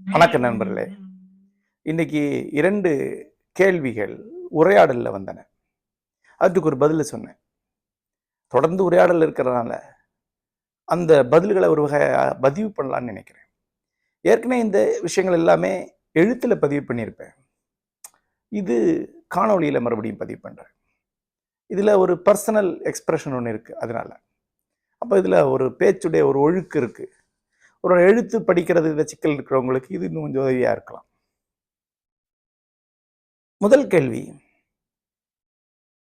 வணக்கம் நண்பர்களே. இன்னைக்கு 2 கேள்விகள் உரையாடல்ல வந்தன. அதுக்கு ஒரு பதில் சொன்னேன். தொடர்ந்து உரையாடல் இருக்கிறதுனால அந்த பதில்களை ஒரு வகை பதிவு பண்ணலான்னு நினைக்கிறேன். ஏற்கனவே இந்த விஷயங்கள் எல்லாமே எழுத்துல பதிவு பண்ணியிருப்பேன். இது காணொளியில மறுபடியும் பதிவு பண்றேன். இதுல ஒரு பர்சனல் எக்ஸ்பிரஷன் ஒன்று இருக்கு. அதனால அப்ப இதுல ஒரு பேச்சுடைய ஒரு ஒழுக்கு இருக்கு. ஒரு எழுத்து படிக்கிறது இந்த சிக்கல் இருக்கிறவங்களுக்கு இது இன்னும் கொஞ்சம் உதவியா இருக்கலாம். முதல் கேள்வி,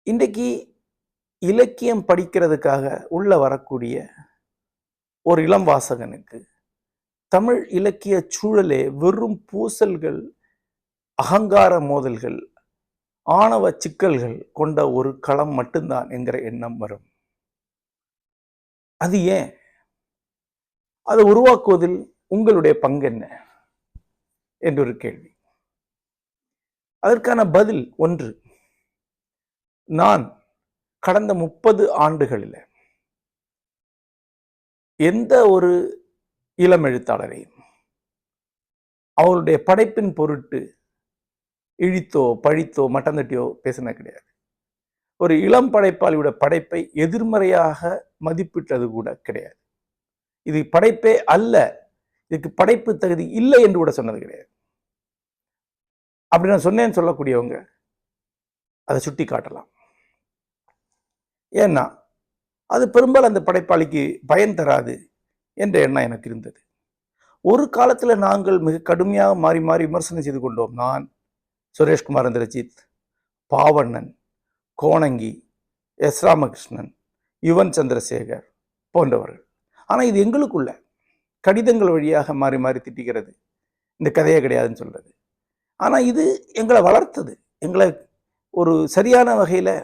இன்றைக்கு இலக்கியம் படிக்கிறதுக்காக உள்ள வரக்கூடிய ஒரு இளம் வாசகனுக்கு தமிழ் இலக்கிய சூழலே வெறும் பூசல்கள், அகங்கார மோதல்கள், ஆணவ சிக்கல்கள் கொண்ட ஒரு களம் மட்டும்தான் என்கிற எண்ணம் வரும். அது ஏன்? அதை உருவாக்குவதில் உங்களுடைய பங்கு என்ன என்று ஒரு கேள்வி. அதற்கான பதில் ஒன்று, நான் கடந்த 30 ஆண்டுகளில் எந்த ஒரு இளம் எழுத்தாளரையும் அவருடைய படைப்பின் பொருட்டு இழித்தோ பழித்தோ மட்டம் தட்டியோ பேசின கிடையாது. ஒரு இளம் படைப்பாளியோட படைப்பை எதிர்மறையாக மதிப்பிட்டது கூட கிடையாது. இது படைப்பே அல்ல, இதுக்கு படைப்பு தகுதி இல்லை என்று கூட சொன்னது கிடையாது. அப்படி நான் சொன்னேன்னு சொல்லக்கூடியவங்க அதை சுட்டி காட்டலாம். ஏன்னா அது பெரும்பாலும் அந்த படைப்பாளிக்கு பயன் தராது என்ற எண்ணம் எனக்கு இருந்தது. ஒரு காலத்தில் நாங்கள் மிக கடுமையாக மாறி மாறி விமர்சனம் செய்து கொண்டோம். நான், சுரேஷ்குமார் இந்திரஜித், பாவண்ணன், கோணங்கி, எஸ் ராமகிருஷ்ணன், யுவன் சந்திரசேகர் போன்றவர்கள். ஆனால் இது எங்களுக்குள்ள கடிதங்கள் வழியாக மாறி மாறி திட்டிக்கிறது, இந்த கதையே கிடையாதுன்னு சொல்றது. ஆனால் இது எங்களை வளர்த்தது, எங்களை ஒரு சரியான வகையில்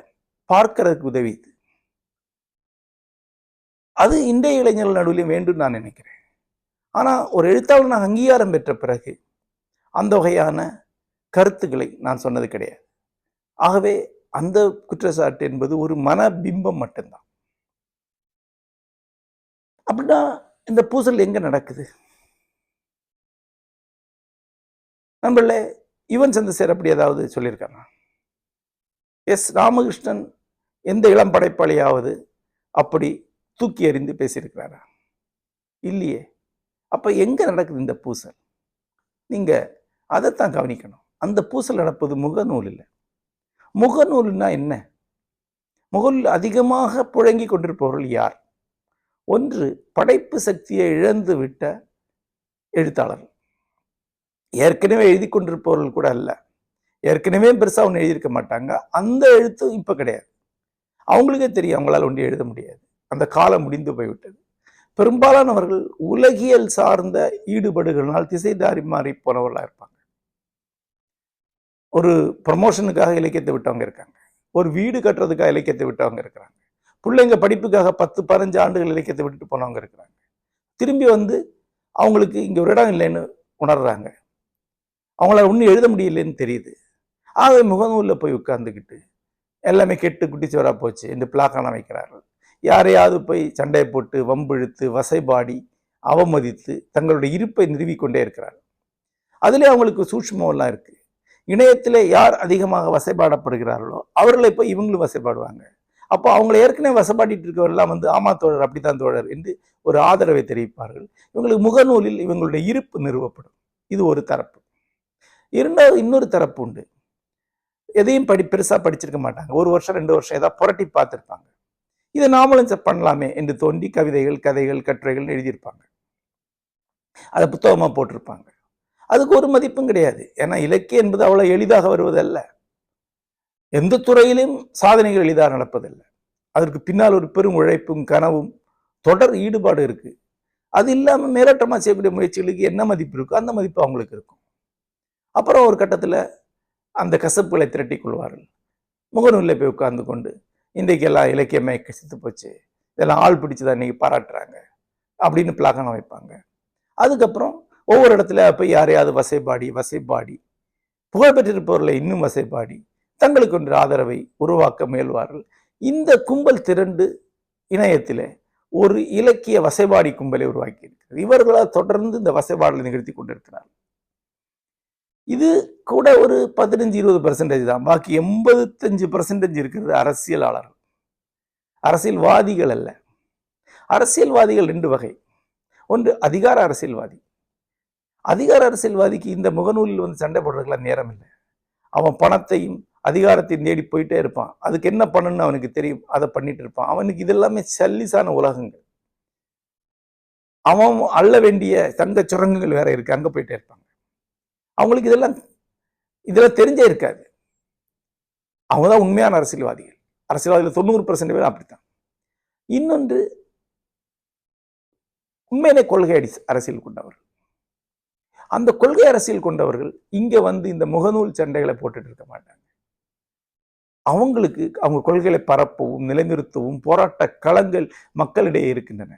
பார்க்கறதுக்கு உதவிது. அது இன்றைய இளைஞர்கள் நடுவில் வேண்டும் நான் நினைக்கிறேன். ஆனால் ஒரு எழுத்தாளர் அங்கீகாரம் பெற்ற பிறகு அந்த வகையான கருத்துக்களை நான் சொன்னது கிடையாது. ஆகவே அந்த குற்றச்சாட்டு என்பது ஒரு மனபிம்பம் மட்டும்தான். அப்படின்னா இந்த பூசல் எங்க நடக்குது? நம்மள யுவன் சந்திரசேகர் அப்படி ஏதாவது சொல்லியிருக்காங்க? எஸ் ராமகிருஷ்ணன் எந்த இளம் படைப்பாளியாவது அப்படி தூக்கி எறிந்து பேசியிருக்கிறாரா? இல்லையே. அப்ப எங்க நடக்குது இந்த பூசல்? நீங்க அதைத்தான் கவனிக்கணும். அந்த பூசல் நடப்பது முகநூல் இல்லை. முகநூல்னா என்ன? முகநூல் அதிகமாக புழங்கி கொண்டிருப்பவர்கள் யார்? ஒன்று, படைப்பு சக்தியை இழந்து விட்ட எழுத்தாளர்கள். ஏற்கனவே எழுதி கொண்டிருப்பவர்கள் கூட அல்ல, ஏற்கனவே பெருசா ஒன்று எழுதியிருக்க மாட்டாங்க, அந்த எழுத்து இப்ப கிடையாது. அவங்களுக்கே தெரியும் அவங்களால ஒன்று எழுத முடியாது, அந்த காலம் முடிந்து போய்விட்டது. பெரும்பாலானவர்கள் உலகியல் சார்ந்த ஈடுபாடுகளால் திசை தாரி மாறி போனவர்களா இருப்பாங்க. ஒரு ப்ரமோஷனுக்காக இலக்கியத்தை விட்டவங்க இருக்காங்க, ஒரு வீடு கட்டுறதுக்காக இலக்கியத்தை விட்டவங்க இருக்கிறாங்க, பிள்ளைங்க படிப்புக்காக 10-15 ஆண்டுகள் இலக்கியத்தை விட்டுட்டு போனவங்க இருக்கிறாங்க. திரும்பி வந்து அவங்களுக்கு இங்க ஒரு இடம் இல்லைன்னு உணர்றாங்க, அவங்களால ஒன்றும் எழுத முடியலன்னு தெரியுது. ஆகவே முகநூலில் போய் உட்கார்ந்துக்கிட்டு எல்லாமே கெட்டு குட்டிச்சோரா போச்சு என்று பிளாக்கான வைக்கிறார்கள். யாரையாவது போய் சண்டையை போட்டு வம்பிழுத்து வசைபாடி அவமதித்து தங்களுடைய இருப்பை நிறுவிக்கொண்டே இருக்கிறார்கள். அதிலே அவங்களுக்கு சூட்சுமம்லாம் இருக்கு. இணையத்திலே யார் அதிகமாக வசைபாடப்படுகிறார்களோ அவர்களை போய் இவங்களும் வசைபாடுவாங்க. அப்போ அவங்களை ஏற்கனவே வசப்பாட்டிட்டு இருக்கவரெல்லாம் வந்து ஆமா தோழர், அப்படித்தான் தோழர் என்று ஒரு ஆதரவை தெரிவிப்பார்கள். இவங்களுக்கு முகநூலில் இவங்களுடைய இருப்பு நிறுவப்படும். இது ஒரு தரப்பு. இன்னொரு தரப்பு உண்டு. எதையும் பெருசா படிச்சிருக்க மாட்டாங்க, 1 வருஷம் 2 வருஷம் ஏதாவது புரட்டி பார்த்துருப்பாங்க. இதை நாமளும் பண்ணலாமே என்று தோண்டி கவிதைகள், கதைகள், கட்டுரைகள் எழுதியிருப்பாங்க, அதை புத்தகமா போட்டிருப்பாங்க. அதுக்கு ஒரு மதிப்பும் கிடையாது. ஏன்னா இலக்கியம் என்பது அவ்வளவு எளிதாக வருவதல்ல. எந்த துறையிலும் சாதனைகள் எளிதாக நடப்பதில்லை. அதற்கு பின்னால் ஒரு பெரும் உழைப்பும் கனவும் தொடர் ஈடுபாடு இருக்கு. அது இல்லாம மேலோட்டமா செய்யக்கூடிய முயற்சிகளுக்கு என்ன மதிப்பு இருக்கோ அந்த மதிப்பு அவங்களுக்கு இருக்கும். அப்புறம் ஒரு கட்டத்துல அந்த கசப்புகளை திரட்டி கொள்வார்கள். முகநூலில் போய் உட்கார்ந்து கொண்டு இன்றைக்கு எல்லாம் இலக்கியமே கசித்து போச்சு, இதெல்லாம் ஆள் பிடிச்சுதான் இன்னைக்கு பாராட்டுறாங்க அப்படின்னு பிளாக்கான வைப்பாங்க. அதுக்கப்புறம் ஒவ்வொரு இடத்துல போய் யாரையாவது வசைபாடி புகழ்பெற்றிருப்பவர்களை இன்னும் வசைபாடி தங்களுக்கு ஒன்று ஆதரவை உருவாக்க முயல்வார்கள். இந்த கும்பல் திரண்டு இணையத்திலே ஒரு இலக்கிய வசைபாடி கும்பலை உருவாக்கி இருக்கிறது. இவர்களால் தொடர்ந்து இந்த வசைபாடலை நிகழ்த்தி கொண்டிருக்கிறார். இது கூட ஒரு 15-20% தான். பாக்கி 85% இருக்கிறது அரசியலாளர்கள், அரசியல்வாதிகள் அல்ல. அரசியல்வாதிகள் 2 வகை. ஒன்று அதிகார அரசியல்வாதி. அதிகார அரசியல்வாதிக்கு இந்த முகநூலில் வந்து சண்டை போடுறதுக்கெல்லாம் நேரம் இல்லை. அவன் பணத்தையும் அதிகாரத்தையும் தேடி போயிட்டே இருப்பான். அதுக்கு என்ன பண்ணணும்னு அவனுக்கு தெரியும், அதை பண்ணிட்டு இருப்பான். அவனுக்கு இதெல்லாமே சல்லிசான உலகங்கள். அவன் அள்ள வேண்டிய தங்க சுரங்கங்கள் வேற இருக்கு, அங்க போயிட்டே இருப்பாங்க. அவங்களுக்கு இதெல்லாம் தெரிஞ்சே இருக்காது. அவங்க தான் உண்மையான அரசியல்வாதிகள். அரசியல்வாதிகள் 90% பேர் அப்படித்தான். இன்னொன்று உண்மையிலே கொள்கை அரசியல் கொண்டவர்கள். அந்த கொள்கை அரசியல் கொண்டவர்கள் இங்க வந்து இந்த முகநூல் சண்டைகளை போட்டுட்டு இருக்க மாட்டாங்க. அவங்களுக்கு அவங்க கொள்கைகளை பரப்பவும் நிலைநிறுத்தவும் போராட்ட களங்கள் மக்களிடையே இருக்கின்றன.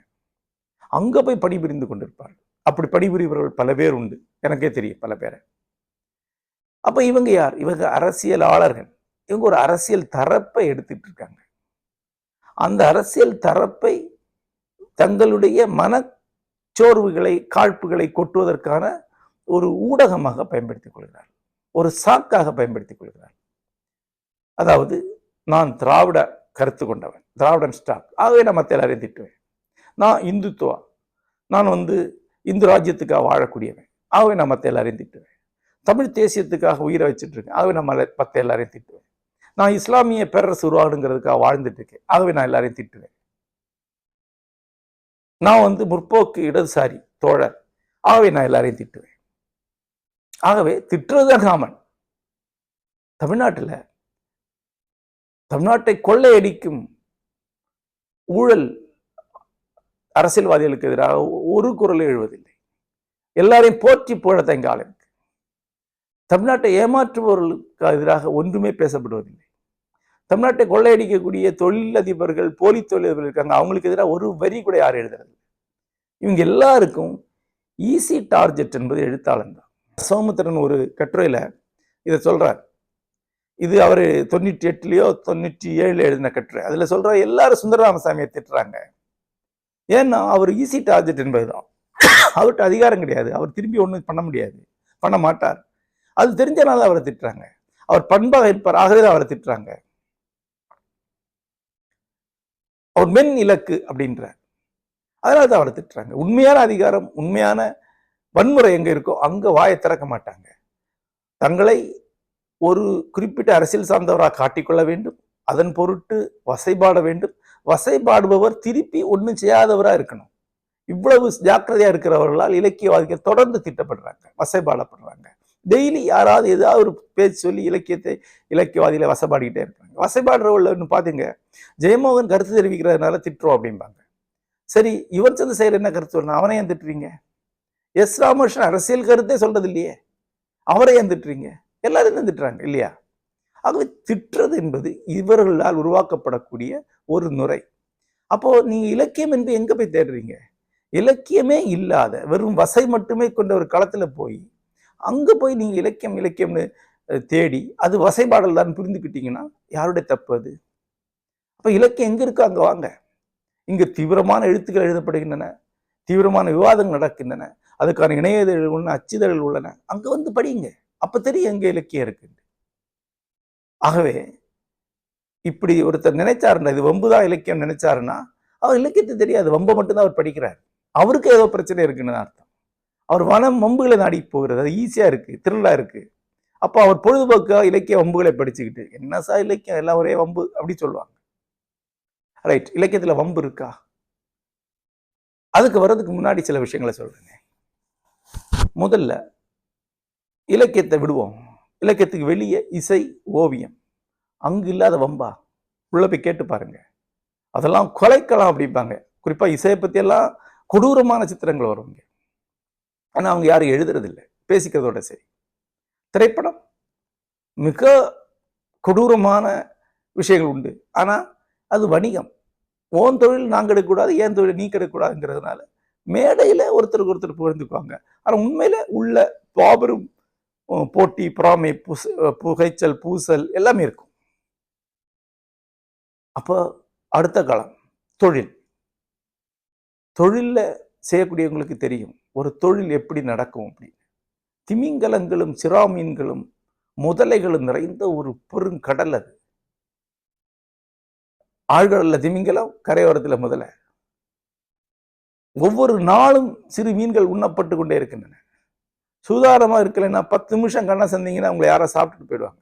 அங்க போய் பணிபுரிந்து கொண்டிருப்பார்கள். அப்படி பணிபுரிபவர்கள் பல பேர் உண்டு, எனக்கே தெரியும் பல பேரை. அப்ப இவங்க யார்? இவங்க அரசியலாளர்கள். இவங்க ஒரு அரசியல் தரப்பை எடுத்துட்டு இருக்காங்க. அந்த அரசியல் தரப்பை தங்களுடைய மனச்சோர்வுகளை காழ்ப்புகளை கொட்டுவதற்கான ஒரு ஊடகமாக பயன்படுத்திக் கொள்கிறார், ஒரு சாக்காக பயன்படுத்திக் கொள்கிறார். அதாவது நான் திராவிட கருத்து கொண்டவன், திராவிடன் ஸ்டாக், ஆகவே நான் மற்ற எல்லாரையும் திட்டுவேன். நான் இந்துத்துவா, நான் வந்து இந்து ராஜ்யத்துக்காக வாழக்கூடியவன், ஆகவே நான் மற்ற எல்லாரையும் திட்டுவேன். தமிழ் தேசியத்துக்காக உயிரை வச்சுட்டு இருக்கேன், ஆகவே நான் மற்ற எல்லாரையும் திட்டுவேன். நான் இஸ்லாமிய பேரரசு உருவாடுங்கிறதுக்காக வாழ்ந்துட்டு இருக்கேன், ஆகவே நான் எல்லாரையும் திட்டுவேன். நான் வந்து முற்போக்கு இடதுசாரி தோழர், ஆகவே நான் எல்லாரையும் திட்டுவேன். ஆகவே திட்டுறதுதான் காமன். தமிழ்நாட்டை கொள்ளையடிக்கும் ஊழல் அரசியல்வாதிகளுக்கு எதிராக ஒரு குரல் எழுவதில்லை. எல்லாரையும் போற்றி புகழத்த இங்க ஆள் இருக்கு. தமிழ்நாட்டை ஏமாற்றுபவர்களுக்கு எதிராக ஒன்றுமே பேசப்படுவதில்லை. தமிழ்நாட்டை கொள்ளையடிக்கக்கூடிய தொழிலதிபர்கள், போலி தொழிலதிபர்கள் இருக்காங்க, அவங்களுக்கு எதிராக ஒரு வரி கூட யாரும் எழுதுறது. இவங்க எல்லாருக்கும் ஈஸி டார்கெட் என்பது எழுத்தாளன் தான். சோமுத்திரன் ஒரு கட்டுரையில இதை சொல்றார். இது அவரு 98லயோ 97 எழுதின கட்டுரை. அதுல சொல்ற எல்லாரும் சுந்தரராமசாமியை திட்டுறாங்க. ஏன்னா அவர் ஈஸி டார்கெட் என்பதுதான். அவர்கிட்ட அதிகாரம் கிடையாது, அவர் திரும்பி ஒன்றும் பண்ண முடியாது, பண்ண மாட்டார். அது தெரிஞ்சனால அவரை திட்டுறாங்க. அவர் பண்பாக இருப்பார், ஆகவே அவரை திட்டுறாங்க. அவர் மென் இலக்கு அப்படின்றார், அதனால தான் அவரை திட்டுறாங்க. உண்மையான அதிகாரம், உண்மையான வன்முறை எங்க இருக்கோ அங்க வாயை திறக்க மாட்டாங்க. தங்களை ஒரு குறிப்பிட்ட அரசியல் சார்ந்தவராக காட்டிக்கொள்ள வேண்டும், அதன் பொருட்டு வசைபாட வேண்டும். வசைபாடுபவர் திருப்பி ஒன்றும் செய்யாதவராக இருக்கணும். இவ்வளவு ஜாக்கிரதையா இருக்கிறவர்களால் இலக்கியவாதிகள் தொடர்ந்து திட்டப்படுறாங்க, வசைபாடப்படுறாங்க. டெய்லி யாராவது ஏதாவது ஒரு பேச்சு சொல்லி இலக்கியவாதிகளை வசைபாடிக்கிட்டே இருக்காங்க. வசைபாடுறவள்னு பாத்தீங்க, ஜெயமோகன் கருத்து தெரிவிக்கிறதுனால திட்டுறோம் அப்படிம்பாங்க. சரி, இவன் சந்திரசேகர் என்ன கருத்து சொல்லணும், அவனை ஏன் திட்டுறீங்க? எஸ் ராமகிருஷ்ணன் அரசியல் கருத்தே சொல்றது இல்லையே, அவரை ஏன் திட்டுறீங்க? எல்லாரும் திட்டுறாங்க இல்லையா? ஆகவே திட்டுறது என்பது இவர்களால் உருவாக்கப்படக்கூடிய ஒரு நுரை. அப்போ நீங்க இலக்கியம் என்று எங்க போய் தேடுறீங்க? இலக்கியமே இல்லாத வெறும் வசை மட்டுமே கொண்ட ஒரு களத்துல போய் அங்க போய் நீங்க இலக்கியம்னு தேடி அது வசைபாடல் தான் புரிந்துக்கிட்டீங்கன்னா யாருடைய தப்பு அது? அப்ப இலக்கியம் எங்க இருக்கோ அங்க வாங்க. இங்க தீவிரமான எழுத்துக்கள் எழுதப்படுகின்றன, தீவிரமான விவாதங்கள் நடக்கின்றன, அதுக்கான இணையதழ்கள் உள்ளன, அச்சுதழ்கள் உள்ளன. அங்க வந்து படிங்க, அப்ப தெரியும் எங்க இலக்கியம் இருக்கு. ஆகவே இப்படி ஒருத்தர் நினைச்சாருன்னா, இது வம்புதான் இலக்கியம் நினைச்சாருன்னா, அவர் இலக்கியத்தை தெரியாது, வம்பை மட்டும்தான் அவர் படிக்கிறார். அவருக்கு ஏதோ பிரச்சனை இருக்குன்னு அர்த்தம். அவர் வம்புகளை நாடி போகிறது, அது ஈஸியா இருக்கு, திருளா இருக்கு. அப்போ அவர் பொழுதுபோக்கா இலக்கிய வம்புகளை படிச்சுக்கிட்டு, என்ன சார் இலக்கியம் எல்லாம் ஒரே வம்பு அப்படி சொல்லுவாங்க. ரைட், இலக்கியத்துல வம்பு இருக்கா? அதுக்கு வர்றதுக்கு முன்னாடி சில விஷயங்களை சொல்றேங்க. முதல்ல இலக்கியத்தை விடுவோம். இலக்கியத்துக்கு வெளியே இசை, ஓவியம், அங்கு இல்லாத வம்பா? உள்ள போய் கேட்டு பாருங்க. அதெல்லாம் கொலைக்கலாம் அப்படிம்பாங்க. குறிப்பா இசையை பத்தி எல்லாம் கொடூரமான சித்திரங்கள் வருவாங்க. ஆனா அவங்க யாரும் எழுதுறதில்லை, பேசிக்கிறதோட சரி. திரைப்படம் மிக கொடூரமான விஷயங்கள் உண்டு, ஆனா அது வணிகம். ஓன் தொழில் நான் கெடுக்கக்கூடாது, ஏன் தொழில் நீ கெடுக்கக்கூடாதுங்கிறதுனால மேடையில ஒருத்தருக்கு ஒருத்தர் புகழ்ந்துக்குவாங்க. ஆனா உண்மையில உள்ள பாபரும் போட்டி, பொறாமை, புகைச்சல், பூசல் எல்லாமே இருக்கும். அப்போ அடுத்த காலம் தொழில். தொழில்ல செய்யக்கூடியவங்களுக்கு தெரியும் ஒரு தொழில் எப்படி நடக்கும் அப்படின்னு. திமிங்கலங்களும் சிராமீன்களும் முதலைகளும் நிறைந்த ஒரு பெருங்கடல் அது. ஆழ்கடல்ல திமிங்கலம், கரையோரத்துல முதலை. ஒவ்வொரு நாளும் சிறு மீன்கள் உண்ணப்பட்டு கொண்டே இருக்கின்றன. சுதாரணமா இருக்கலைன்னா 10 நிமிஷம் கண்ணை சந்தீங்கன்னா உங்களை யாரோ சாப்பிட்டுட்டு போயிடுவாங்க.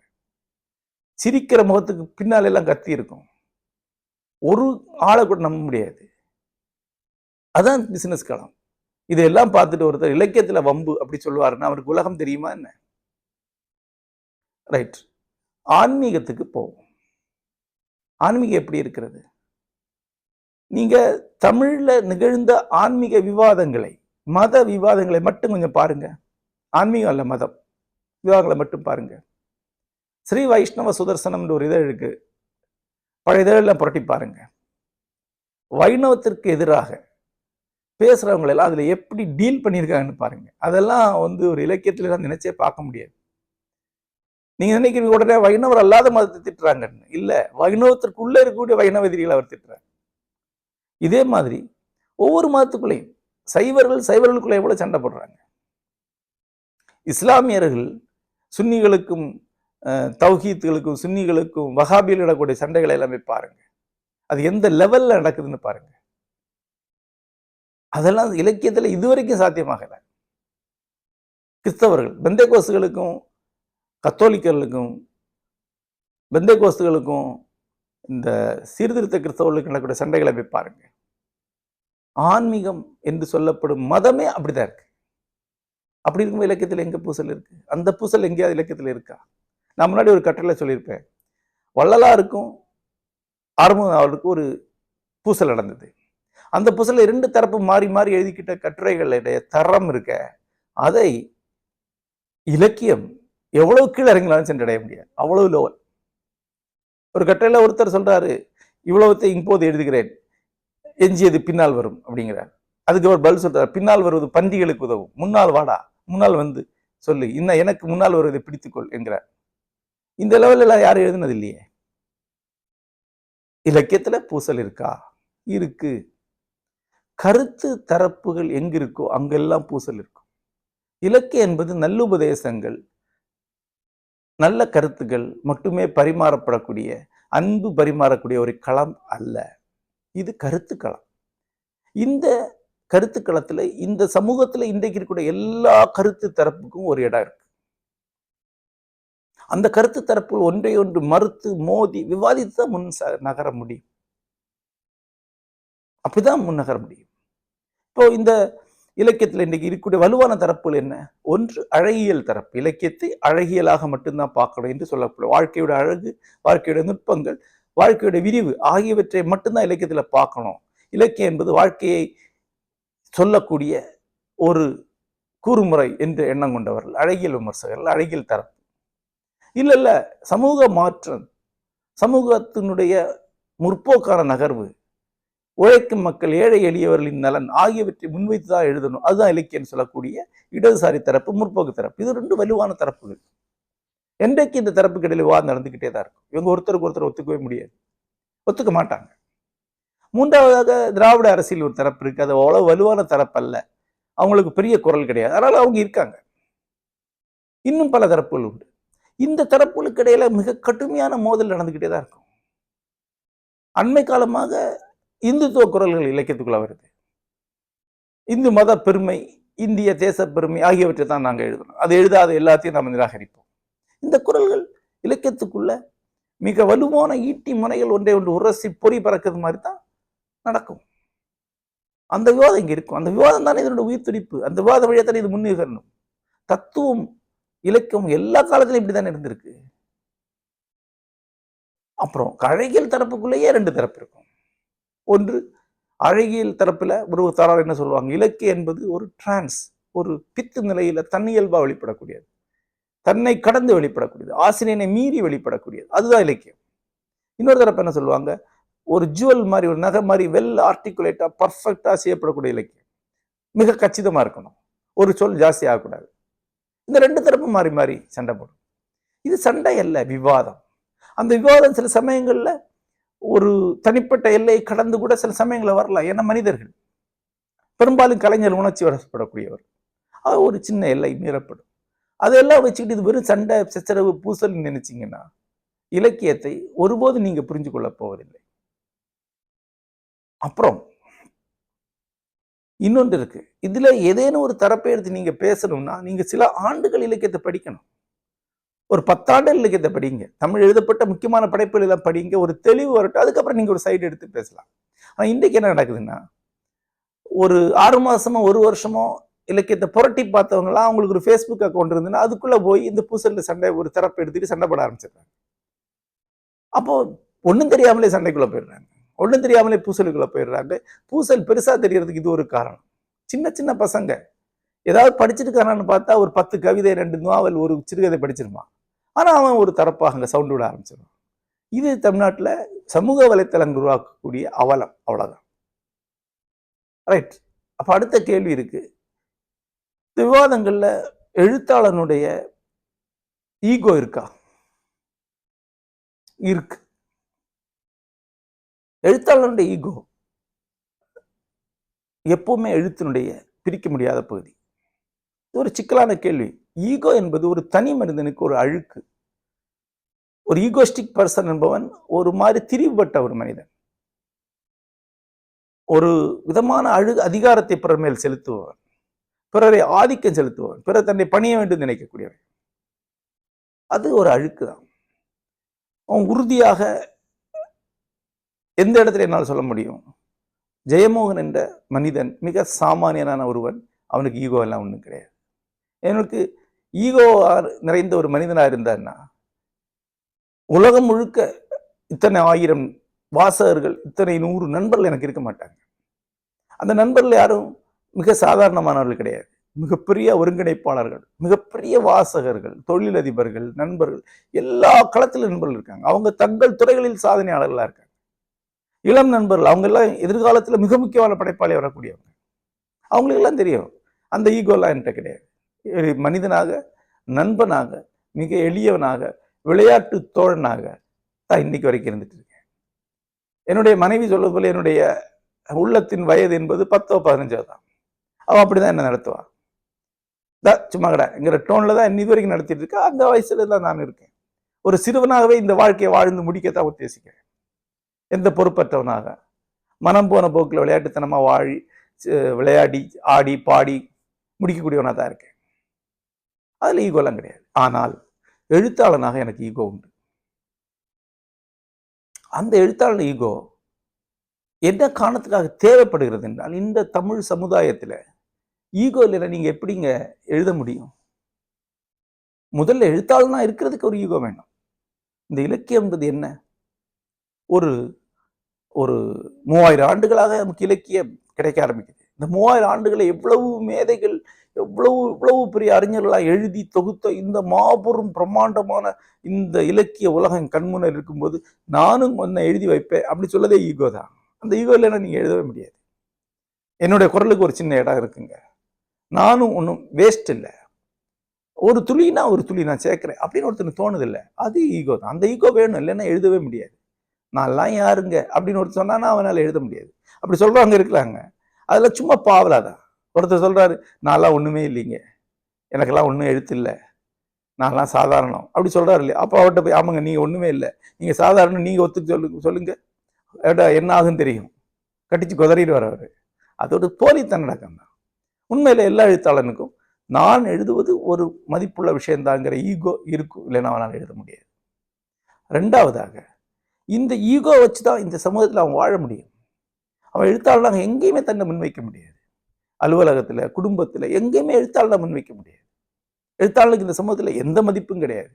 சிரிக்கிற முகத்துக்கு பின்னால் எல்லாம் கத்தி இருக்கும். ஒரு ஆளை கூட நம்ப முடியாது. அதான் பிசினஸ் காலம். இதெல்லாம் பார்த்துட்டு ஒருத்தர் இலக்கியத்துல வம்பு அப்படி சொல்லுவாருன்னா அவருக்கு உலகம் தெரியுமா என்ன? ரைட். ஆன்மீகத்துக்கு போவோம். ஆன்மீகம் எப்படி இருக்கிறது? நீங்க தமிழ்ல நிகழ்ந்த ஆன்மீக விவாதங்களை, மத விவாதங்களை மட்டும் கொஞ்சம் பாருங்க. ஆன்மீகம் அல்ல, மதம் விவாதங்களை மட்டும் பாருங்க. ஸ்ரீ வைஷ்ணவ சுதர்சனம் ஒரு இதழ் இருக்கு. பழைய இதழெல்லாம் புரட்டி பாருங்க. வைணவத்திற்கு எதிராக பேசுறவங்க எல்லாம் அதுல எப்படி டீல் பண்ணியிருக்காங்கன்னு பாருங்க. அதெல்லாம் ஒரு இலக்கியத்துல எல்லாம் நினைச்சே பார்க்க முடியாது. நீங்க நினைக்கிறீங்க உடனே வைணவர் அல்லாத மதத்தை திட்டுறாங்கன்னு. இல்ல, வைணவத்திற்குள்ள இருக்கக்கூடிய வைணவ எதிரிகளை அவர் திட்டுறாங்க. இதே மாதிரி ஒவ்வொரு மதத்துக்குள்ளேயும் சைவர்களுக்குள்ள எவ்வளவு சண்டை போடுறாங்க. இஸ்லாமியர்கள் சுன்னிகளுக்கும் தௌஹீத்துகளுக்கும் சுன்னிகளுக்கும் வஹாபியில் நடக்கூடிய சண்டைகளை எல்லாமே பாருங்க. அது எந்த லெவல்ல நடக்குதுன்னு பாருங்க. அதெல்லாம் இலக்கியத்துல இதுவரைக்கும் சாத்தியமாகல. கிறிஸ்தவர்கள் பெந்தேகோஸ்துகளுக்கும் கத்தோலிக்கர்களுக்கும் பெந்தேகோஸ்துகளுக்கும் இந்த சீர்திருத்த கிறிஸ்தவர்களுக்கு நடக்கூடிய சண்டைகளை போய் பாருங்க. ஆன்மீகம் என்று சொல்லப்படும் மதமே அப்படிதான் இருக்கு. அப்படி இருக்கும் இலக்கியத்தில் எங்க பூசல் இருக்கு? அந்த பூசல் எங்கேயாவது இலக்கியத்தில் இருக்கா? நான் முன்னாடி ஒரு கட்டுரையில சொல்லியிருப்பேன். வள்ளலாருக்கும் ஆறுமுகனாருக்கு ஒரு பூசல் நடந்தது. அந்த பூசல 2 தரப்பு மாறி மாறி எழுதிக்கிட்ட கட்டுரைகளுடைய தரம் இருக்க, அதை இலக்கியம் எவ்வளவு கீழே இறங்கலாம்னு சென்றடைய முடியாது. அவ்வளவு லோவல். ஒரு கட்டுரையில ஒருத்தர் சொல்றாரு, இவ்வளவுத்தை இப்போது எழுதுகிறேன், எஞ்சியது பின்னால் வரும் அப்படிங்கிறார். அதுக்கு அவர் பதில் சொல்றாரு, பின்னால் வருவது பன்றிகளுக்கு உதவும், முன்னால் வாடா, முன்னால் வந்து சொல்லு, இன்னும் எனக்கு முன்னால் வருவதை பிடித்துக்கொள் என்கிறார். இந்த லெவல்ல யாரும் எழுதுனது இல்லையே. இலக்கியத்துல பூசல் இருக்கா? இருக்கு. கருத்து தரப்புகள் எங்க இருக்கோ அங்கெல்லாம் பூசல் இருக்கும். இலக்கியம் என்பது நல்லுபதேசங்கள், நல்ல கருத்துக்கள் மட்டுமே பரிமாறப்படக்கூடிய, அன்பு பரிமாறக்கூடிய ஒரு களம் அல்ல. இது கருத்து களம். இந்த கருத்து களத்துல இந்த சமூகத்துல இன்றைக்கு இருக்கக்கூடிய எல்லா கருத்து தரப்புக்கும் ஒரு இடம் இருக்கு. அந்த கருத்து தரப்புகள் ஒன்றை ஒன்று மறுத்து மோதி விவாதித்து முன் நகர முடியும். அப்படிதான் முன் நகர முடியும். இப்போ இந்த இலக்கியத்தில் இன்றைக்கு இருக்கக்கூடிய வலுவான தரப்புகள் என்ன? ஒன்று அழகியல் தரப்பு. இலக்கியத்தை அழகியலாக மட்டும்தான் பார்க்கணும் என்று சொல்லப்படும். வாழ்க்கையோட அழகு, வாழ்க்கையோட நுட்பங்கள், வாழ்க்கையோட விரிவு ஆகியவற்றை மட்டும்தான் இலக்கியத்துல பார்க்கணும். இலக்கியம் என்பது வாழ்க்கையை சொல்லக்கூடிய ஒரு கூறுமுறை என்று எண்ணம் கொண்டவர்கள் அழகியல் விமர்சகர்கள், அழகியல் தரப்பு. இல்ல சமூக மாற்றம், சமூகத்தினுடைய முற்போக்கான நகர்வு, உழைக்கும் மக்கள், ஏழை எளியவர்களின் நலன் ஆகியவற்றை முன்வைத்து தான் எழுதணும். அதுதான் இலக்கியம் சொல்லக்கூடிய இடதுசாரி தரப்பு, முற்போக்கு தரப்பு. இது 2 வலுவான தரப்புகள். என்றைக்கு இந்த தரப்புக்கு இடையில விவாதம் நடந்துகிட்டே தான் இருக்கும். இவங்க ஒருத்தருக்கு ஒருத்தர் ஒத்துக்கவே முடியாது, ஒத்துக்க மாட்டாங்க. மூன்றாவதாக திராவிட அரசியல் ஒரு தரப்பு இருக்கு. அது அவ்வளவு வலுவான தரப்பு அல்ல, அவங்களுக்கு பெரிய குரல் கிடையாது, அதனால அவங்க இருக்காங்க. இன்னும் பல தரப்புகள் உண்டு. இந்த தரப்புகளுக்கு இடையில மிக கடுமையான மோதல் நடந்துகிட்டே தான் இருக்கும். அண்மை காலமாக இந்துத்துவ குரல்கள் இலக்கியத்துக்குள்ள வருது. இந்து மத பெருமை, இந்திய தேச பெருமை ஆகியவற்றை தான் நாங்கள் எழுதணும். அது எழுதாத எல்லாத்தையும் நாம் நிராகரிப்போம். இந்த குரல்கள் இலக்கியத்துக்குள்ள மிக வலுவான ஈட்டி முனைகள் ஒன்றை ஒன்று உரசி பொறி பறக்கிறது மாதிரி தான் நடக்கும். அந்த விவாதம் இங்க இருக்கும். அந்த விவாதம் தானே இதனுடைய உயிர் துடிப்பு. அந்த விவாத வழியத்தானே இது முன்னேறணும். தத்துவம், இலக்கியம் எல்லா காலத்திலும் இப்படித்தானே இருந்திருக்கு. அப்புறம் அழகியல் தரப்புக்குள்ளேயே 2 தரப்பு இருக்கும். ஒன்று அழகியல் தரப்புல ஒரு தரார் என்ன சொல்லுவாங்க, இலக்கியம் என்பது ஒரு டிரான்ஸ், ஒரு பித்து நிலையில தன்னியல்பா வெளிப்படக்கூடியது, தன்னை கடந்து வெளிப்படக்கூடியது, ஆசிரியனை மீறி வெளிப்படக்கூடியது, அதுதான் இலக்கியம். இன்னொரு தரப்பு என்ன சொல்லுவாங்க, ஒரு ஜுவல் மாதிரி, ஒரு நகை மாதிரி வெல் ஆர்டிகுலேட்டா பர்ஃபெக்டா செய்யப்படக்கூடிய இலக்கியம், மிக கச்சிதமா இருக்கணும், ஒரு சொல் ஜாஸ்தி ஆகக்கூடாது. இந்த 2 தரப்பு மாறி மாறி சண்டை போடும். இது சண்டை அல்ல, விவாதம். அந்த விவாதம் சில சமயங்கள்ல ஒரு தனிப்பட்ட எல்லையை கடந்து கூட சில சமயங்களில் வரலாம். ஏன்னா மனிதர்கள் பெரும்பாலும் கலைஞர் உணர்ச்சி வசப்படக்கூடியவர். அது ஒரு சின்ன எல்லை மீறப்படும். அதெல்லாம் வச்சுக்கிட்டு இது வெறும் சண்டை சச்சரவு பூசல் நினைச்சீங்கன்னா இலக்கியத்தை ஒருபோது நீங்க புரிஞ்சு கொள்ள போவதில்லை. அப்புறம் இன்னொன்று இருக்கு. இதுல ஏதேனும் ஒரு தரப்பை எடுத்து நீங்க பேசணும்னா நீங்க சில ஆண்டுகள் இலக்கியத்தை படிக்கணும். ஒரு 10 ஆண்டுகள் இலக்கியத்தை படிங்க. தமிழ் எழுதப்பட்ட முக்கியமான படைப்புகள் எல்லாம் படிங்க. ஒரு தெளிவு வரட்டும். அதுக்கப்புறம் நீங்க ஒரு சைடு எடுத்து பேசலாம். ஆனா இன்றைக்கு என்ன நடக்குதுன்னா, ஒரு 6 மாசமோ 1 வருஷமோ இலக்கியத்தை புரட்டி பார்த்தவங்களாம் அவங்களுக்கு ஒரு Facebook அக்கௌண்ட் இருந்துன்னா அதுக்குள்ள போய் இந்த பூசல்ல சண்டை ஒரு தரப்பு எடுத்துட்டு சண்டை போட ஆரம்பிச்சிடுறாங்க. அப்போ ஒன்றும் தெரியாமலே சண்டைக்குள்ள போயிடுறாங்க. ஒன்றும் தெரியாமலே பூசலுக்குள்ள போயிடுறாங்க. பூசல் பெருசா தெரியறதுக்கு இது ஒரு காரணம். சின்ன சின்ன பசங்க ஏதாவது படிச்சிருக்கானான்னு பார்த்தா ஒரு 10 கவிதை 2 நாவல் ஒரு சிறுகதை படிச்சிருப்பான். ஆனா அவன் ஒரு தரப்பாக அங்க சவுண்ட் விட ஆரம்பிச்சிடும். இது தமிழ்நாட்டில் சமூக வலைத்தளங்கள் உருவாக்கக்கூடிய அவலம். அவ்வளவுதான். ரைட். அப்ப அடுத்த கேள்வி இருக்கு. விவாதங்கள்ல எழுத்தாளனுடைய ஈகோ இருக்கா? இருக்கு. எழுத்தாளனுடைய ஈகோ எப்பவுமே எழுத்தினுடைய பிரிக்க முடியாத பகுதி. ஒரு சிக்கலான கேள்வி. ஈகோ என்பது ஒரு தனி மனிதனுக்கு ஒரு அழுக்கு. ஒரு ஈகோஸ்டிக் பர்சன் என்பவன் ஒரு மாதிரி திரிவுபட்ட ஒரு மனிதன். ஒரு விதமான அதிகாரத்தை பிறர் மேல் செலுத்துபவன், பிறரை ஆதிக்கம் செலுத்துபவன், பிறர் தன்னை பணிய வேண்டும் நினைக்கக்கூடியவன். அது ஒரு அழுக்கு தான். அவன் உறுதியாக எந்த இடத்துல என்னால் சொல்ல முடியும், ஜெயமோகன் என்ற மனிதன் மிக சாமானியனான ஒருவன். அவனுக்கு ஈகோ எல்லாம் ஒன்றும் கிடையாது. எனக்கு ஈகோ நிறைந்த ஒரு மனிதனா இருந்தான்னா உலகம் முழுக்க இத்தனை 1000 வாசகர்கள், இத்தனை 100 நண்பர்கள் எனக்கு இருக்க மாட்டாங்க. அந்த நண்பர்கள் யாரும் மிக சாதாரணமானவர்கள் கிடையாது. மிகப்பெரிய ஒருங்கிணைப்பாளர்கள், மிகப்பெரிய வாசகர்கள், தொழிலதிபர்கள், நண்பர்கள், எல்லா களத்திலும் நண்பர்கள் இருக்காங்க. அவங்க தங்கள் துறைகளில் சாதனையாளர்களா இருக்காங்க. இளம் நண்பர்கள் அவங்க எல்லாம் எதிர்காலத்தில் மிக முக்கியமான படைப்பாளி வரக்கூடியவங்க. அவங்களுக்கு எல்லாம் தெரியும் அந்த ஈகோலாம் என்கிட்ட கிடையாது. மனிதனாக, நண்பனாக, மிக எளியவனாக, விளையாட்டு தோழனாக தான் இன்னைக்கு வரைக்கும் இருந்துட்டு இருக்கேன். என்னுடைய மனைவி சொல்வது போல என்னுடைய உள்ளத்தின் வயது என்பது 10 15 தான். அவன் அப்படிதான் என்ன நடத்துவான். சும்மா கடைங்கிற டோன்ல தான் இன்னைக்கு வரைக்கும் நடத்திட்டு இருக்கா. அந்த வயசுல தான் நான் இருக்கேன். ஒரு சிறுவனாகவே இந்த வாழ்க்கையை வாழ்ந்து முடிக்கத்தான் உத்தேசிக்கிறேன். எந்த பொறுப்பற்றவனாக மனம் போன போக்கில் விளையாட்டுத்தனமா வாழி விளையாடி ஆடி பாடி முடிக்கக்கூடியவனா தான் இருக்கேன். அதுல ஈகோலாம் கிடையாது. ஆனால் எழுத்தாளனாக எனக்கு ஈகோ உண்டு. அந்த எழுத்தாளர் ஈகோ என்ன காரணத்துக்காக தேவைப்படுகிறது என்றால், இந்த தமிழ் சமுதாயத்துல ஈகோ இல்லைன்னா நீங்க எப்படிங்க எழுத முடியும்? முதல்ல எழுத்தாளனா இருக்கிறதுக்கு ஒரு ஈகோ வேணும். இந்த இலக்கியம் என்பது என்ன? ஒரு ஒரு 3000 ஆண்டுகளாக நமக்கு இலக்கியம் கிடைக்க ஆரம்பிக்குது. இந்த 3000 ஆண்டுகளை எவ்வளவு மேதைகள், எவ்வளவு பெரிய அறிஞர்களாக எழுதி தொகுத்த இந்த மாபெரும் பிரம்மாண்டமான இந்த இலக்கிய உலகம் கண்முன்னர் இருக்கும்போது நானும் ஒன்ன எழுதி வைப்பேன் அப்படி சொல்லதே ஈகோ தான். அந்த ஈகோ இல்லைன்னா நீங்க எழுதவே முடியாது. என்னுடைய குரலுக்கு ஒரு சின்ன இடம் இருக்குங்க. நானும் ஒன்றும் வேஸ்ட் இல்லை. ஒரு துளினா ஒரு துளி நான் சேர்க்கிறேன் அப்படின்னு ஒருத்தனுக்கு தோணுது இல்லை, அது ஈகோ தான். அந்த ஈகோ வேணும், இல்லைன்னா எழுதவே முடியாது. நான்லாம் யாருங்க அப்படின்னு ஒருத்தர் சொன்னா அவனால் எழுத முடியாது. அப்படி சொல்றவங்க இருக்கிறாங்க. அதுல சும்மா பாவலாதான். ஒருத்தர் சொல்றாரு, நான்லாம் ஒண்ணுமே இல்லைங்க, எனக்கெல்லாம் ஒன்றும் எழுத்து இல்லை, நான்லாம் சாதாரணம் அப்படி சொல்றாரு இல்லையா? அப்போ அவர்கிட்ட போய் ஆமாங்க நீங்க ஒண்ணுமே இல்லை, நீங்க சாதாரணம், நீங்க ஒத்துக்கு சொல்லுங்க என்ன ஆகுன்னு தெரியும், கட்டிச்சு குதறிட்டு வரவர். அதோட போலித்தனடக்கம் தான். உண்மையில எல்லா எழுத்தாளனுக்கும் நான் எழுதுவது ஒரு மதிப்புள்ள விஷயம்தாங்கிற ஈகோ இருக்கும், இல்லைன்னா அவனால் எழுத முடியாது. ரெண்டாவதாக இந்த ஈகோ வச்சுதான் இந்த சமூகத்தில் அவன் வாழ முடியும். அவன் எழுத்தாளனாக எங்கேயுமே தன்னை முன்வைக்க முடியாது. அலுவலகத்துல, குடும்பத்துல எங்கேயுமே எழுத்தாளனை முன்வைக்க முடியாது. எழுத்தாளனுக்கு இந்த சமூகத்துல எந்த மதிப்பும் கிடையாது.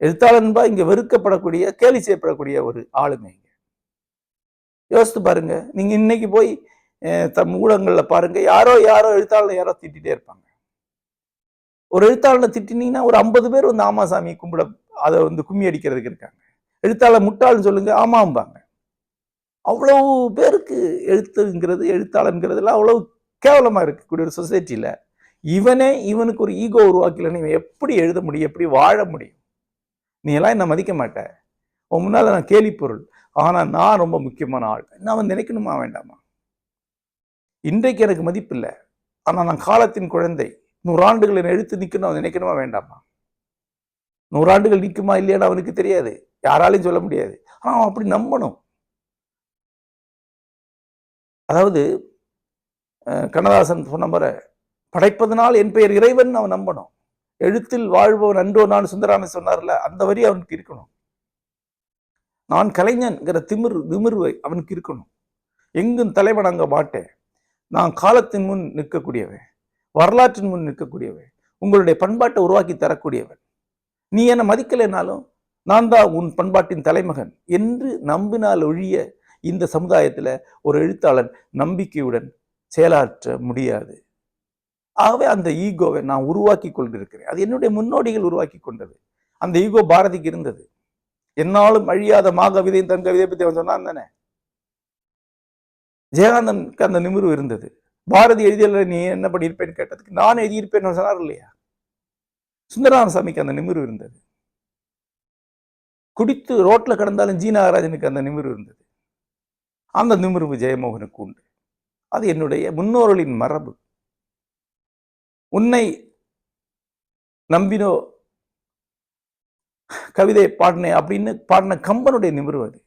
எழுத்தாளன்பா இங்க வெறுக்கப்படக்கூடிய, கேலி செய்யப்படக்கூடிய ஒரு ஆளுமை. யோசித்து பாருங்க. நீங்க இன்னைக்கு போய் ஊடகங்கள்ல பாருங்க, யாரோ எழுத்தாளனை யாரோ திட்டிகிட்டே இருப்பாங்க. ஒரு எழுத்தாளனை திட்டினீங்கன்னா ஒரு 50 பேர் வந்து ஆமாசாமி கும்பிட அதை வந்து கும்மி அடிக்கிறதுக்கு இருக்காங்க. எழுத்தாளர் முட்டாள்னு சொல்லுங்க, ஆமாம்பாங்க. அவ்வளவு பேருக்கு எழுத்துங்கிறது, எழுத்தாளர்ங்கிறதுலாம் அவ்வளவு கேவலமா இருக்கக்கூடிய ஒரு சொசைட்டில இவனுக்கு ஒரு ஈகோ உருவாக்கலன்னு இவன் எப்படி எழுத முடியும், எப்படி வாழ முடியும்? நீ எல்லாம் என்ன மதிக்க மாட்ட, உன் முன்னால நான் கேலி பொருள், ஆனா நான் ரொம்ப முக்கியமான ஆள். நான் அவன் நினைக்கணுமா வேண்டாமா? இன்றைக்கு எனக்கு மதிப்பு இல்லை, ஆனா நான் காலத்தின் குழந்தை. 100 ஆண்டுகள் என்னை எழுத்து நிக்கணும் அவன் நினைக்கணுமா வேண்டாமா? 100 ஆண்டுகள் நிக்குமா இல்லையான்னு அவனுக்கு தெரியாது, யாராலையும் சொல்ல முடியாது. ஆனா அவன் அப்படி நம்பணும். அதாவது கண்ணதாசன் சொன்ன மாதிரி, படைப்பதனால் என் பெயர் இறைவன் அவன் நம்பணும். எழுத்தில் வாழ்பவன் அன்றோ நான் சுந்தராமன் சொன்னார்ல, அந்த வரி அவனுக்கு இருக்கணும். நான் கலைஞன்கிற திமிர்வை அவனுக்கு இருக்கணும். எங்கும் தலைவன் அங்க மாட்டேன், நான் காலத்தின் முன் நிற்கக்கூடியவன், வரலாற்றின் முன் நிற்கக்கூடியவன், உங்களுடைய பண்பாட்டை உருவாக்கி தரக்கூடியவன். நீ என்னை மதிக்கலைனாலும் நான் தான் உன் பண்பாட்டின் தலைமகன் என்று நம்பினால் ஒழிய இந்த சமுதாயத்துல ஒரு எழுத்தாளன் நம்பிக்கையுடன் செயலாற்ற முடியாது. ஆகவே அந்த ஈகோவை நான் உருவாக்கி கொண்டிருக்கிறேன். அது என்னுடைய முன்னோடிகள் உருவாக்கி கொண்டது. அந்த ஈகோ பாரதிக்கு இருந்தது. என்னாலும் அழியாத மாகவிதை தன் கவிதை பத்தி அவன் சொன்னான் தானே. ஜெயகாந்தனுக்கு அந்த நிமிர்வு இருந்தது. பாரதி எழுதியல நீ என்ன பண்ணியிருப்பேன்னு கேட்டதுக்கு நான் எழுதியிருப்பேன்னு சொன்னார் இல்லையா. சுந்தரராமசாமிக்கு அந்த நிமிர்வு இருந்தது. குடித்து ரோட்ல கடந்தாலும் ஜி நாகராஜனுக்கு அந்த நிமிர்வு இருந்தது. அந்த நிமிர்வு ஜெயமோகனுக்கு உண்டு. அது என்னுடைய முன்னோர்களின் மரபு. உன்னை நம்பினோ கவிதை பாடினே அப்படின்னு பாடின கம்பனுடைய நிமிர்வு அது.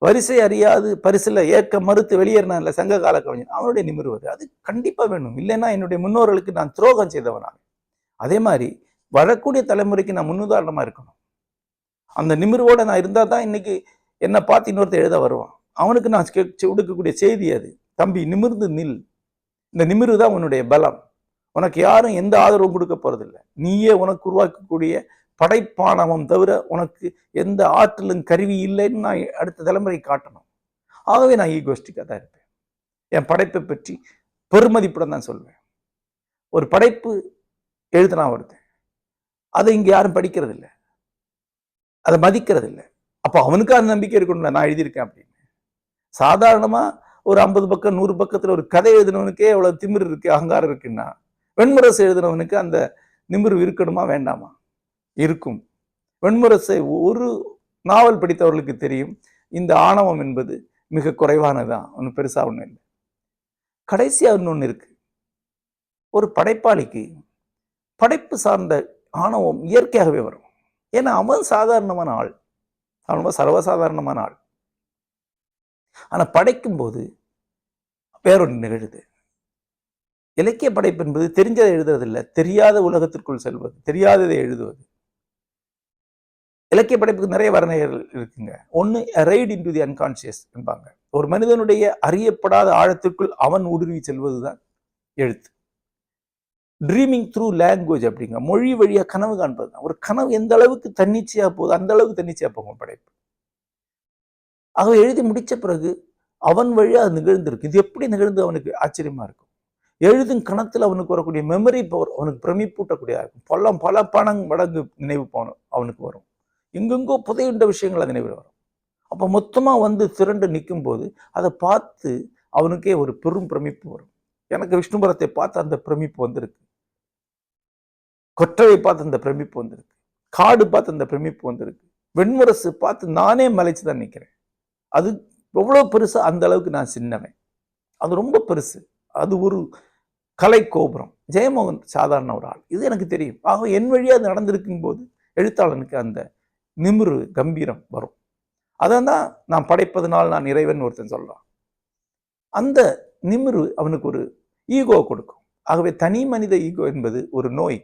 வரிசை அறியாது பரிசுல ஏற்க மறுத்து வெளியேறினான்ல சங்க கால கவிஞன், அவனுடைய நிமிர்வு அது. அது கண்டிப்பா வேணும். இல்லைன்னா என்னுடைய முன்னோர்களுக்கு நான் துரோகம் செய்தவனாக. அதே மாதிரி வரக்கூடிய தலைமுறைக்கு நான் முன்னுதாரணமா இருக்கணும். அந்த நிமிர்வோட நான் இருந்தா தான் இன்னைக்கு என்னை பார்த்து இன்னொருத்தர் எழுத வருவான். அவனுக்கு நான் கொடுக்கக்கூடிய செய்தி அது. தம்பி நிமிர்ந்து நில். இந்த நிமிர்வு தான் உன்னுடைய பலம். உனக்கு யாரும் எந்த ஆதரவும் கொடுக்க போறதில்லை. நீயே உனக்கு உருவாக்கக்கூடிய படைப்பானவம் தவிர உனக்கு எந்த ஆற்றலும் கருவி இல்லைன்னு நான் அடுத்த தலைமுறை காட்டணும். ஆகவே நான் ஈகோஸ்டிக்காக தான் இருப்பேன். என் படைப்பை பற்றி பெருமதிப்புடன் தான் சொல்வேன். ஒரு படைப்பு எழுதுனா ஒருத்தன், அதை இங்க யாரும் படிக்கிறது இல்லை, அதை மதிக்கிறது இல்லை. அப்போ அவனுக்கு அந்த நம்பிக்கை இருக்கணும்ல, நான் எழுதியிருக்கேன் அப்படின்னு. சாதாரணமா ஒரு 50 பக்கம் 100 பக்கத்துல ஒரு கதை எழுதினவனுக்கே எவ்வளவு திமிர் இருக்கு, அகங்காரம் இருக்குன்னா, வெண்முரசு எழுதினவனுக்கு அந்த நிமிர்வு இருக்கணுமா வேண்டாமா? இருக்கும். வெண்முரசை ஒரு நாவல் படித்தவர்களுக்கு தெரியும், இந்த ஆணவம் என்பது மிக குறைவானதான், ஒன்றும் பெருசா ஒன்றும் இல்லை. கடைசியா ஒன்று இருக்கு. ஒரு படைப்பாளிக்கு படைப்பு சார்ந்த ஆணவம் இயற்கையாகவே வரும். ஏன்னா அவன் சாதாரணமான ஆள், அவன் சர்வசாதாரணமான ஆள். ஆனா படைக்கும் போது வேறொன்று நிகழுது. இலக்கிய படைப்பு என்பது தெரிஞ்சதை எழுதுறதில்லை, தெரியாத உலகத்திற்குள் செல்வது, தெரியாததை எழுதுவது. இலக்கிய படைப்புக்கு நிறைய வர்ணனைகள் இருக்குங்க. ஒன்று ரைட் இன்டு தி அன்கான்சியஸ் என்பாங்க. ஒரு மனிதனுடைய அறியப்படாத ஆழத்திற்குள் அவன் ஊடுருவி செல்வதுதான் எழுத்து. ட்ரீமிங் த்ரூ லாங்குவேஜ் அப்படிங்க, மொழி வழியா கனவு காண்பது தான். ஒரு கனவு எந்த அளவுக்கு தன்னிச்சையா போகுது அந்த அளவுக்கு தன்னிச்சையா போகும் படைப்பு. அவன் எழுதி முடிச்ச பிறகு அவன் வழியா அது நிகழ்ந்திருக்கு. இது எப்படி நிகழ்ந்து அவனுக்கு ஆச்சரியமா இருக்கும். எழுதும் கணத்துல அவனுக்கு வரக்கூடிய மெமரி பவர் அவனுக்கு பிரமிப்பூட்டக்கூடியதா இருக்கும். பல மடங்கு நினைவு போனும் அவனுக்கு வரும். எங்கெங்கோ புதையுண்ட விஷயங்கள் அது நினைவு வரும். அப்போ மொத்தமா வந்து திரண்டு நிற்கும் போது அதை பார்த்து அவனுக்கே ஒரு பெரும் பிரமிப்பு வரும். எனக்கு விஷ்ணுபுரத்தை பார்த்து அந்த பிரமிப்பு வந்திருக்கு, கொற்றவை பார்த்து அந்த பிரமிப்பு வந்திருக்கு, காடு பார்த்து அந்த பிரமிப்பு வந்திருக்கு, வெண்முரசு பார்த்து நானே மலைச்சுதான் நிற்கிறேன். அது எவ்வளவு பெருசு, அந்த அளவுக்கு நான் சின்னவன். அது ரொம்ப பெருசு. அது ஒரு கலை கோபுரம். ஜெயமோகன் சாதாரண ஒரு ஆள், இது எனக்கு தெரியும். ஆக என் வழியா அது நடந்திருக்கும் போது எழுத்தாளனுக்கு அந்த நிமிரு கம்பீரம் வரும். அதான் நான் படைப்பதனால் நான் இறைவன் ஒருத்தன் சொல்றான். அந்த நிமிரு அவனுக்கு ஒரு ஈகோ கொடுக்கும். ஆகவே தனி மனித ஈகோ என்பது ஒரு நோய்,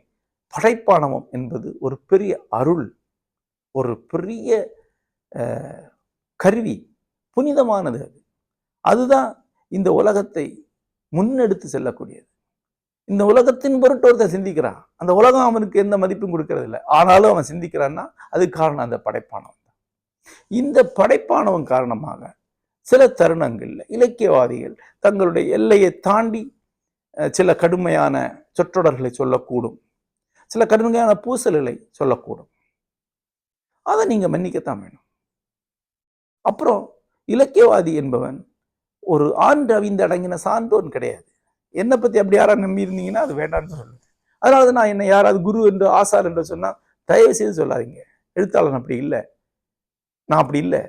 படைப்பானவம் என்பது ஒரு பெரிய அருள், ஒரு பெரிய கருவி, புனிதமானது. அதுதான் இந்த உலகத்தை முன்னெடுத்து செல்லக்கூடியது. இந்த உலகத்தின் பொருட்டு ஒருத்தர் சிந்திக்கிறான், அந்த உலகம் அவனுக்கு எந்த மதிப்பும் கொடுக்கறது இல்லை, ஆனாலும் அவன் சிந்திக்கிறான்னா அதுக்கு காரணம் அந்த படைப்பானவன் தான். இந்த படைப்பானவன் காரணமாக சில தருணங்கள்ல இலக்கியவாதிகள் தங்களுடைய எல்லையை தாண்டி சில கடுமையான சொற்றொடர்களை சொல்லக்கூடும், சில கடுமையான பூசல்களை சொல்லக்கூடும். அதை நீங்க மன்னிக்கத்தான் வேணும். அப்புறம் இலக்கியவாதி என்பவன் ஒரு ஆண்டு அவிந்து அடங்கின சான்றோன் கிடையாது. என்னை பத்தி அப்படி யாராவது நம்பி இருந்தீங்கன்னா அது வேண்டாம்னு சொல்லுவேன். அதனாலதான் நான் என்னை யாராவது குரு என்று ஆசார் என்று சொன்னா தயவு செய்து சொல்லாதீங்க. எழுத்தாளன் அப்படி இல்லை, நான் அப்படி இல்லை.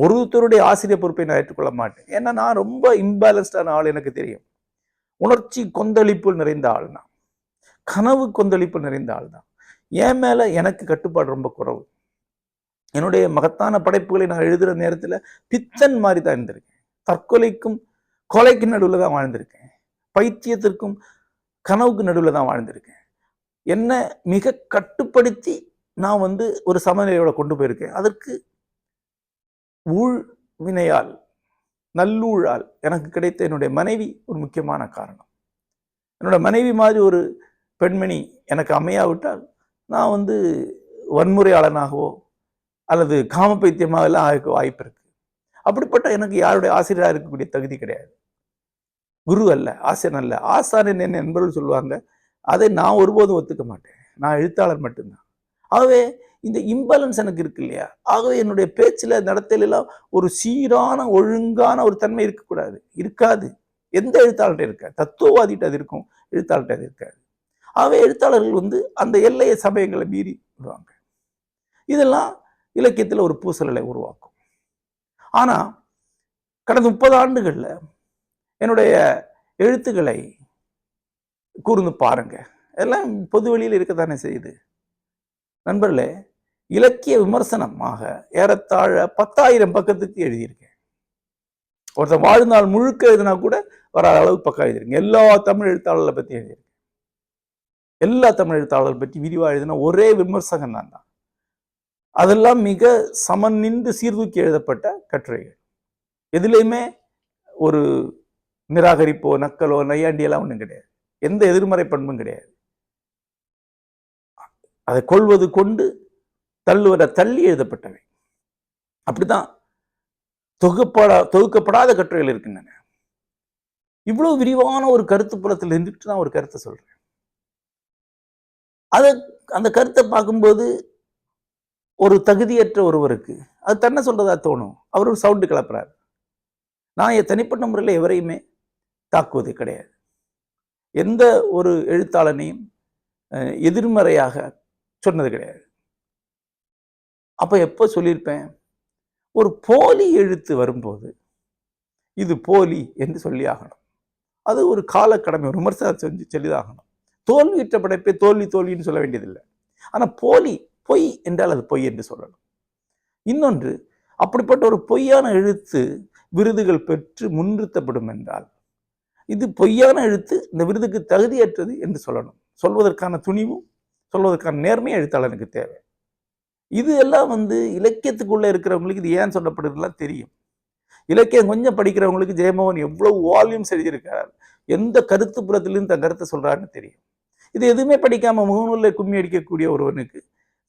ஒருத்தருடைய ஆசிரியர் பொறுப்பை நான் ஏற்றுக்கொள்ள மாட்டேன். ஏன்னா நான் ரொம்ப இம்பேலன்ஸ்டான ஆள், எனக்கு தெரியும். உணர்ச்சி கொந்தளிப்பு நிறைந்த ஆள் தான், கனவு கொந்தளிப்பு நிறைந்த ஆள் தான். என் மேல எனக்கு கட்டுப்பாடு ரொம்ப குறைவு. என்னுடைய மகத்தான படைப்புகளை நான் எழுதுகிற நேரத்தில் பித்தன் மாதிரி தான் இருந்திருக்கேன். தற்கொலைக்கும் கொலைக்கு நடுவில் தான் வாழ்ந்திருக்கேன். பைத்தியத்திற்கும் கனவுக்கு நடுவில் தான் வாழ்ந்திருக்கேன். என்ன மிக கட்டுப்படுத்தி நான் ஒரு சமநிலையோட கொண்டு போயிருக்கேன். அதற்கு ஊழ் வினையால், நல்லூழால் எனக்கு கிடைத்த என்னுடைய மனைவி ஒரு முக்கியமான காரணம். என்னோட மனைவி மாதிரி ஒரு பெண்மணி எனக்கு அமையாவிட்டால் நான் வன்முறையாளனாகவோ அல்லது காம பைத்தியமாக எல்லாம் ஆக வாய்ப்பு இருக்கு. அப்படிப்பட்ட எனக்கு யாருடைய ஆசிரியராக இருக்கக்கூடிய தகுதி கிடையாது. குரு அல்ல, ஆசிரியர் அல்ல. ஆசான் என்ன நண்பர்கள் சொல்லுவாங்க, அதை நான் ஒருபோதும் ஒத்துக்க மாட்டேன். நான் எழுத்தாளர் மட்டும்தான். ஆகவே இந்த இம்பேலன்ஸ் எனக்கு இருக்கு இல்லையா, ஆகவே என்னுடைய பேச்சில் நடத்தையிலாம் ஒரு சீரான ஒழுங்கான ஒரு தன்மை இருக்கக்கூடாது, இருக்காது. எந்த எழுத்தாளர்கிட்ட இருக்காது. தத்துவவாதிகிட்ட அது இருக்கும், எழுத்தாளர்கிட்ட அது இருக்காது. ஆகவே எழுத்தாளர்கள் அந்த எல்லையை சமயங்களை மீறி விடுவாங்க. இதெல்லாம் இலக்கியத்தில் ஒரு பூசலை உருவாக்கும். ஆனா கடந்த 30 ஆண்டுகள்ல என்னுடைய எழுத்துக்களை கூர்ந்து பாருங்க, எல்லாம் பொது வெளியில் இருக்கத்தானே செய்யுது. நண்பர்களே, இலக்கிய விமர்சனமாக ஏறத்தாழ 10,000 பக்கத்துக்கு எழுதியிருக்கேன். ஒருத்தர் வாழ்நாள் முழுக்க எழுதினா கூட வராத அளவு பக்கம் எழுதியிருக்கேன். எல்லா தமிழ் எழுத்தாளர்களை பற்றி எழுதியிருக்கேன். எல்லா தமிழ் எழுத்தாளர்கள் பற்றி விரிவாக எழுதின ஒரே விமர்சகன் நான் தான். அதெல்லாம் மிக சமன் நின்று சீர்தூக்கி எழுதப்பட்ட கட்டுரைகள். எதுலையுமே ஒரு நிராகரிப்போ நக்கலோ நையாண்டியெல்லாம் ஒன்றும் கிடையாது. எந்த எதிர்மறை பண்பும் கிடையாது. அதை கொள்வது கொண்டு தள்ளுவதை தள்ளி எழுதப்பட்டவை. அப்படித்தான் தொகுக்கப்படாத கட்டுரைகள் இருக்கின்றன. இவ்வளவு விரிவான ஒரு கருத்து புலத்தில் இருந்துட்டு நான் ஒரு கருத்தை சொல்றேன். அந்த கருத்தை பார்க்கும்போது ஒரு தகுதியற்ற ஒருவருக்கு அது தன்னை சொல்றதா தோணும். அவர் ஒரு சவுண்டு கிளப்புறாரு. நான் என் தனிப்பட்ட முறையில் எவரையுமே தாக்குவது கிடையாது. எந்த ஒரு எழுத்தாளனையும் எதிர்மறையாக சொன்னது கிடையாது. அப்ப எப்போ சொல்லியிருப்பேன், ஒரு போலி எழுத்து வரும்போது இது போலி என்று சொல்லி ஆகணும். அது ஒரு காலக்கடமை, ஒரு விமர்சனம் செஞ்சு சொல்லிதாகணும். தோல்வியுற்ற படைப்பை தோல்வி தோல்வின்னு சொல்ல வேண்டியதில்லை. ஆனா போலி, பொய் என்றால் அது பொய் என்று சொல்லணும். இன்னொன்று, அப்படிப்பட்ட ஒரு பொய்யான எழுத்து விருதுகள் பெற்று முன்னிறுத்தப்படும் என்றால் இது பொய்யான எழுத்து, இந்த விருதுக்கு தகுதியற்றது என்று சொல்லணும். சொல்வதற்கான துணிவும் சொல்வதற்கான நேர்மையும் எழுத்தாளனுக்கு தேவை. இது எல்லாம் இலக்கியத்துக்குள்ள இருக்கிறவங்களுக்கு இது ஏன் சொல்லப்படுறதுலாம் தெரியும். இலக்கியம் கொஞ்சம் படிக்கிறவங்களுக்கு ஜெயமோகன் எவ்வளவு வால்யூம்ஸ் எழுதியிருக்கிறார், எந்த கருத்து புறத்திலிருந்து தன் கருத்தை சொல்றாருன்னு தெரியும். இது எதுவுமே படிக்காம முகநூலில் கும்மி அடிக்கக்கூடிய ஒருவனுக்கு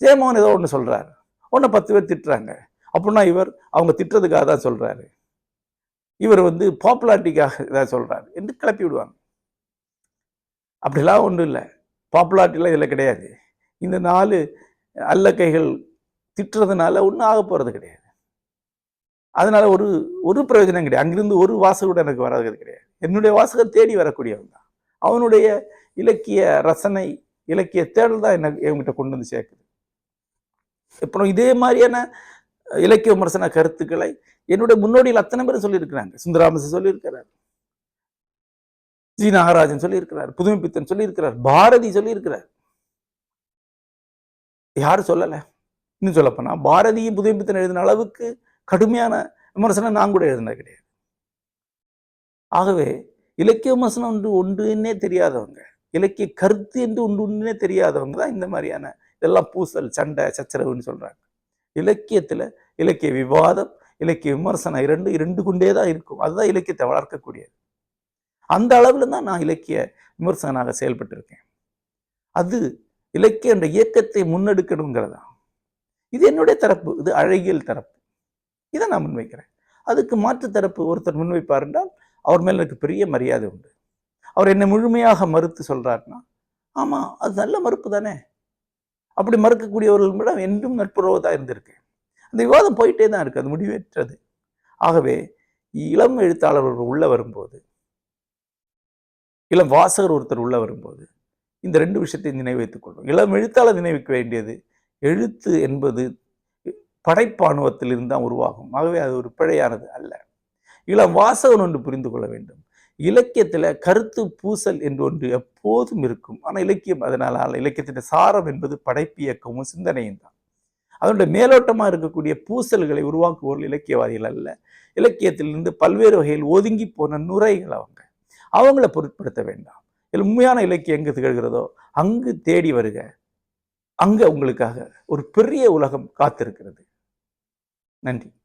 ஜெயமோகன் ஏதோ ஒன்று சொல்றாரு, ஒன்று 10 பேர் திட்டுறாங்க அப்படின்னா இவர் அவங்க திட்டுறதுக்காக தான் சொல்றாரு, இவர் பாப்புலாரிட்டிக்காக ஏதாவது சொல்றாரு என்று கிளப்பி விடுவாங்க. அப்படிலாம் ஒன்றும் இல்லை. பாப்புலாரிட்டிலாம் இதில் கிடையாது. இந்த 4 அல்லக்கைகள் திட்டுறதுனால ஒன்றும் ஆக போறது கிடையாது. அதனால ஒரு பிரயோஜனம் கிடையாது. அங்கிருந்து ஒரு வாசகம் கூட எனக்கு வராது கிடையாது. என்னுடைய வாசகர் தேடி வரக்கூடியவன் தான். அவனுடைய இலக்கிய ரசனை, இலக்கிய தேடல் தான் என்கிட்ட கொண்டு வந்து சேர்க்குது. அப்புறம் இதே மாதிரியான இலக்கிய விமர்சன கருத்துக்களை என்னுடைய முன்னோடியில் அத்தனை பேரும் சொல்லியிருக்கிறாங்க. சுந்தராமசன் சொல்லியிருக்கிறார், ஜி நாகராஜன் சொல்லியிருக்கிறார், புதுமைப்பித்தன் சொல்லியிருக்கிறார், பாரதி சொல்லியிருக்கிறார். யாரும் சொல்லலை. இன்னும் சொல்லப்போனா பாரதியும் புதுமைப்பித்தன் எழுதின அளவுக்கு கடுமையான விமர்சனம் நான் கூட எழுதினது கிடையாது. ஆகவே இலக்கிய விமர்சனம் ஒன்றுன்னே தெரியாதவங்க, இலக்கிய கருத்து என்று ஒன்றுன்னே தெரியாதவங்க தான் இந்த மாதிரியான இதெல்லாம் பூசல், சண்டை, சச்சரவுன்னு சொல்றாங்க. இலக்கியத்துல இலக்கிய விவாதம், இலக்கிய விமர்சனம் இரண்டு கொண்டே தான் இருக்கும். அதுதான் இலக்கியத்தை வளர்க்கக்கூடியது. அந்த அளவுல தான் நான் இலக்கிய விமர்சகனாக செயல்பட்டு இருக்கேன். அது இலக்கிய என்ற இயக்கத்தை முன்னெடுக்கணுங்கிறதா. இது என்னுடைய தரப்பு, இது அழகியல் தரப்பு. இதை நான் முன்வைக்கிறேன். அதுக்கு மாற்று தரப்பு ஒருத்தர் முன்வைப்பார் என்றால் அவர் மேல எனக்கு பெரிய மரியாதை உண்டு. அவர் என்னை முழுமையாக மறுத்து சொல்றாருன்னா, ஆமா அது நல்ல மறுப்பு தானே. அப்படி மறுக்கக்கூடியவர்கள் கூட என்றும் நட்புறவுதான் இருந்திருக்கேன். அந்த விவாதம் போயிட்டே தான் இருக்கு, அது முடிவற்றது. ஆகவே இளம் எழுத்தாளர்கள் உள்ள வரும்போது, இளம் வாசகர் ஒருத்தர் உள்ள வரும்போது இந்த 2 விஷயத்தை நினைவு வைத்துக் கொள்வோம். இளம் எழுத்தாளர் நினைவுக்க வேண்டியது, எழுத்து என்பது படைப்பானுவத்திலிருந்து தான் உருவாகும். ஆகவே அது ஒரு பிழையானது அல்ல. இளம் வாசகன் ஒன்று புரிந்து கொள்ள வேண்டும். இலக்கியத்தில் கருத்து பூசல் என்று ஒன்று எப்போதும் இருக்கும். ஆனால் இலக்கியம் அதனால் இலக்கியத்தின் சாரம் என்பது படைப்பு இயக்கமும் சிந்தனையும் தான். அதனுடைய மேலோட்டமாக இருக்கக்கூடிய பூசல்களை உருவாக்குவோர்கள் இலக்கியவாதிகள் அல்ல. இலக்கியத்திலிருந்து பல்வேறு வகையில் ஒதுங்கி போன நுரைகள் அவங்கள பொருட்படுத்த வேண்டாம். இதில் உண்மையான இலக்கியம் எங்கு திகழ்கிறதோ அங்கு தேடி வருக. அங்க உங்களுக்காக ஒரு பெரிய உலகம் காத்திருக்கிறது. நன்றி.